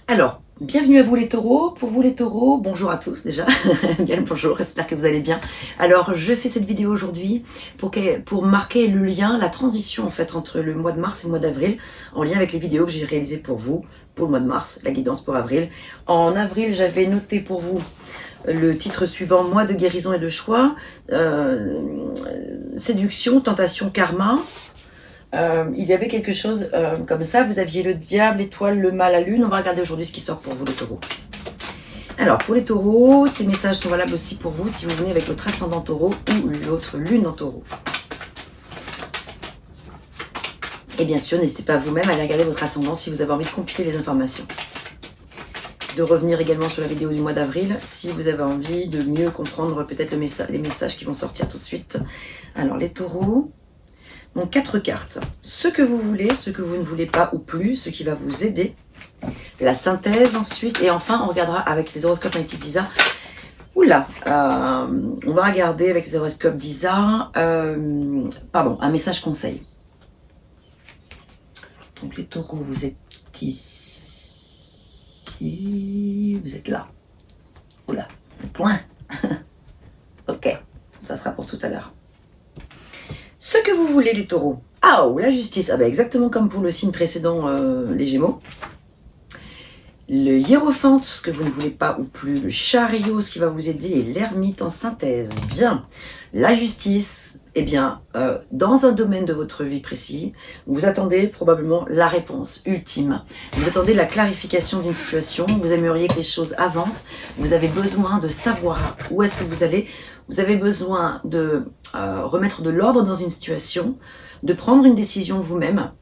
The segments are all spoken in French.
Alors, bienvenue à vous les taureaux. Pour vous les taureaux, bonjour à tous déjà. Bien le bonjour, j'espère que vous allez bien. Alors, je fais cette vidéo aujourd'hui pour marquer le lien, la transition en fait entre le mois de mars et le mois d'avril, en lien avec les vidéos que j'ai réalisées pour vous, pour le mois de mars, la guidance pour avril. En avril, j'avais noté pour vous le titre suivant, mois de guérison et de choix, séduction, tentation, karma. Il y avait quelque chose comme ça, vous aviez le diable, l'étoile, le mal, la lune. On va regarder aujourd'hui ce qui sort pour vous les taureaux. Alors pour les taureaux, ces messages sont valables aussi pour vous si vous venez avec votre ascendant taureau ou l'autre lune en taureau. Et bien sûr, n'hésitez pas vous-même à aller regarder votre ascendant si vous avez envie de compiler les informations. De revenir également sur la vidéo du mois d'avril si vous avez envie de mieux comprendre peut-être les messages qui vont sortir tout de suite. Alors les taureaux, donc 4 cartes. Ce que vous voulez, ce que vous ne voulez pas ou plus, ce qui va vous aider. La synthèse ensuite. Et enfin, on regardera avec les horoscopes magnétiques d'Isa. Oula, on va regarder avec les horoscopes d'Isa. Un message conseil. Donc les taureaux, vous êtes ici. Vous êtes là. Oula, vous êtes loin. Ok, ça sera pour tout à l'heure. Ce que vous voulez les taureaux. Ah, oh, la justice. Ah ben exactement comme pour le signe précédent, les gémeaux. Le hiérophante, ce que vous ne voulez pas ou plus. Le chariot, ce qui va vous aider. Et l'ermite en synthèse. Bien. La justice, eh bien, dans un domaine de votre vie précis, vous attendez probablement la réponse ultime. Vous attendez la clarification d'une situation. Vous aimeriez que les choses avancent. Vous avez besoin de savoir où est-ce que vous allez. Vous avez besoin de remettre de l'ordre dans une situation, de prendre une décision vous-même,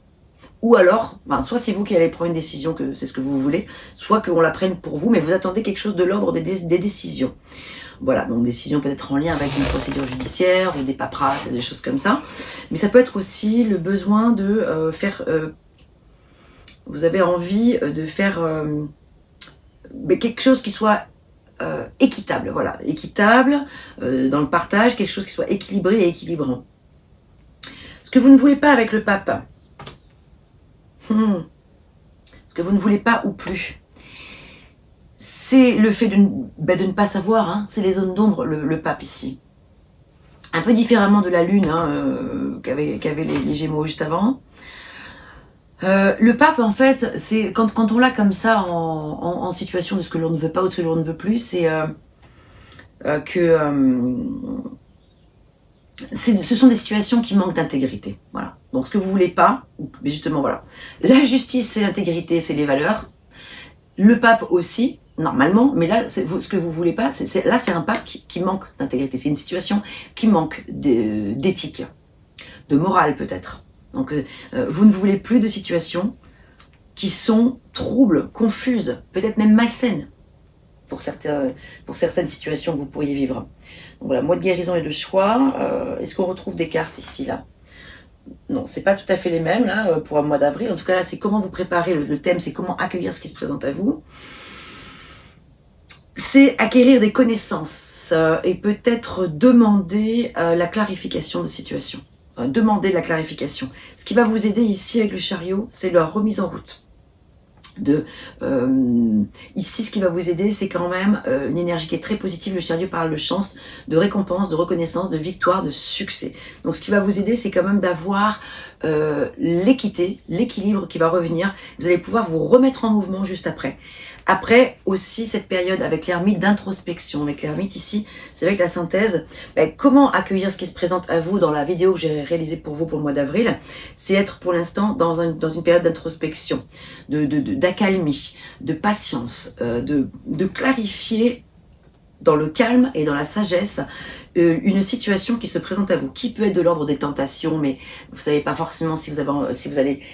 ou alors, soit c'est vous qui allez prendre une décision, que c'est ce que vous voulez, soit qu'on la prenne pour vous, mais vous attendez quelque chose de l'ordre des décisions. Voilà, donc décision peut-être en lien avec une procédure judiciaire, ou des paperasses, des choses comme ça. Mais ça peut être aussi le besoin de faire... vous avez envie de faire quelque chose qui soit équitable, voilà, équitable dans le partage, quelque chose qui soit équilibré et équilibrant. Ce que vous ne voulez pas avec le pape, ce que vous ne voulez pas ou plus, c'est le fait de ne pas savoir, hein, c'est les zones d'ombre, le pape ici. Un peu différemment de la lune qu'avaient les gémeaux juste avant. Le pape, en fait, c'est quand on l'a comme ça en situation de ce que l'on ne veut pas ou de ce que l'on ne veut plus, c'est ce sont des situations qui manquent d'intégrité. Voilà. Donc ce que vous voulez pas, mais justement voilà. La justice, c'est l'intégrité, c'est les valeurs. Le pape aussi, normalement, mais là, ce que vous voulez pas, là c'est un pape qui manque d'intégrité. C'est une situation qui manque d'éthique, de morale peut-être. Donc vous ne voulez plus de situations qui sont troubles, confuses, peut-être même malsaines pour certaines situations que vous pourriez vivre. Donc voilà, mois de guérison et de choix. Est-ce qu'on retrouve des cartes ici, là? Non, c'est pas tout à fait les mêmes là pour un mois d'avril. En tout cas là, c'est comment vous préparez. Le thème, c'est comment accueillir ce qui se présente à vous. C'est acquérir des connaissances et peut-être demander la clarification de situation. Demander de la clarification. Ce qui va vous aider ici avec le chariot, c'est la remise en route. Ici, ce qui va vous aider, c'est quand même une énergie qui est très positive. Le chariot parle de chance, de récompense, de reconnaissance, de victoire, de succès. Donc ce qui va vous aider, c'est quand même d'avoir l'équité, l'équilibre qui va revenir. Vous allez pouvoir vous remettre en mouvement juste après. Après aussi cette période avec l'ermite d'introspection, avec l'ermite ici, c'est avec la synthèse, comment accueillir ce qui se présente à vous dans la vidéo que j'ai réalisée pour vous pour le mois d'avril, c'est être pour l'instant dans une période d'introspection, d'accalmie, de patience, de clarifier dans le calme et dans la sagesse une situation qui se présente à vous, qui peut être de l'ordre des tentations, mais vous savez pas forcément si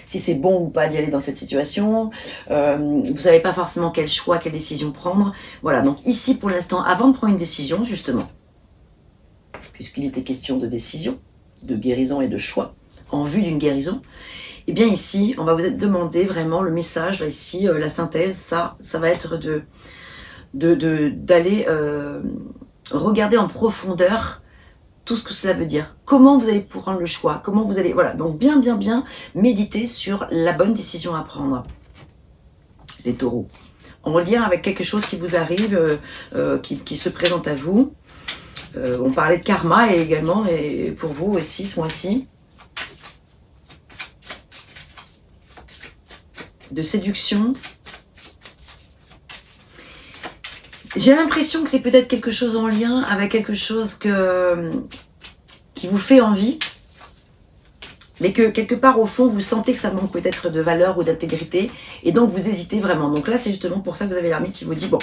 c'est bon ou pas d'y aller dans cette situation, vous savez pas forcément quel choix, quelle décision prendre. Voilà, donc ici pour l'instant, avant de prendre une décision, justement, puisqu'il était question de décision, de guérison et de choix, en vue d'une guérison, et bien ici, on va vous demander vraiment le message, là ici, la synthèse, ça va être d'aller regarder en profondeur tout ce que cela veut dire. Comment vous allez prendre le choix, comment vous allez... Voilà, donc bien méditer sur la bonne décision à prendre. Les taureaux. en lien avec quelque chose qui vous arrive, qui se présente à vous. On parlait de karma et également et pour vous aussi ce mois-ci. De séduction. J'ai l'impression que c'est peut-être quelque chose en lien avec quelque chose qui vous fait envie, mais que quelque part au fond vous sentez que ça manque peut-être de valeur ou d'intégrité, et donc vous hésitez vraiment. Donc là c'est justement pour ça que vous avez l'ermite qui vous dit, bon,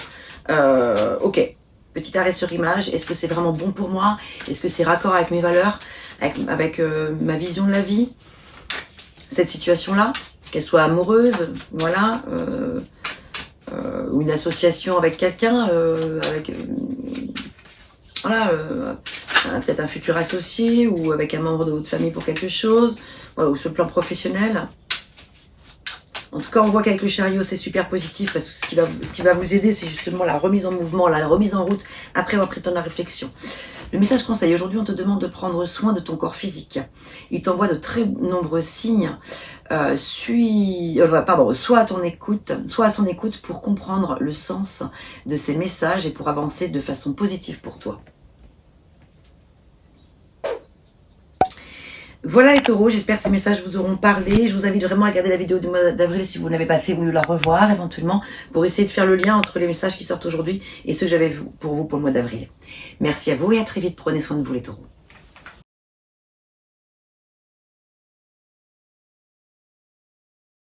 ok, petit arrêt sur image, est-ce que c'est vraiment bon pour moi? Est-ce que c'est raccord avec mes valeurs, avec ma vision de la vie? Cette situation-là, qu'elle soit amoureuse, voilà, ou une association avec quelqu'un, voilà, peut-être un futur associé ou avec un membre de votre famille pour quelque chose, voilà, ou sur le plan professionnel. En tout cas, on voit qu'avec le chariot, c'est super positif parce que ce qui va vous aider, c'est justement la remise en mouvement, la remise en route après avoir pris le temps de la réflexion. Le message conseil, aujourd'hui, on te demande de prendre soin de ton corps physique. Il t'envoie de très nombreux signes. Soit à son écoute pour comprendre le sens de ces messages et pour avancer de façon positive pour toi. Voilà les taureaux, j'espère que ces messages vous auront parlé. Je vous invite vraiment à regarder la vidéo du mois d'avril si vous ne l'avez pas fait, ou de la revoir éventuellement pour essayer de faire le lien entre les messages qui sortent aujourd'hui et ceux que j'avais pour vous pour le mois d'avril. Merci à vous et à très vite. Prenez soin de vous les taureaux.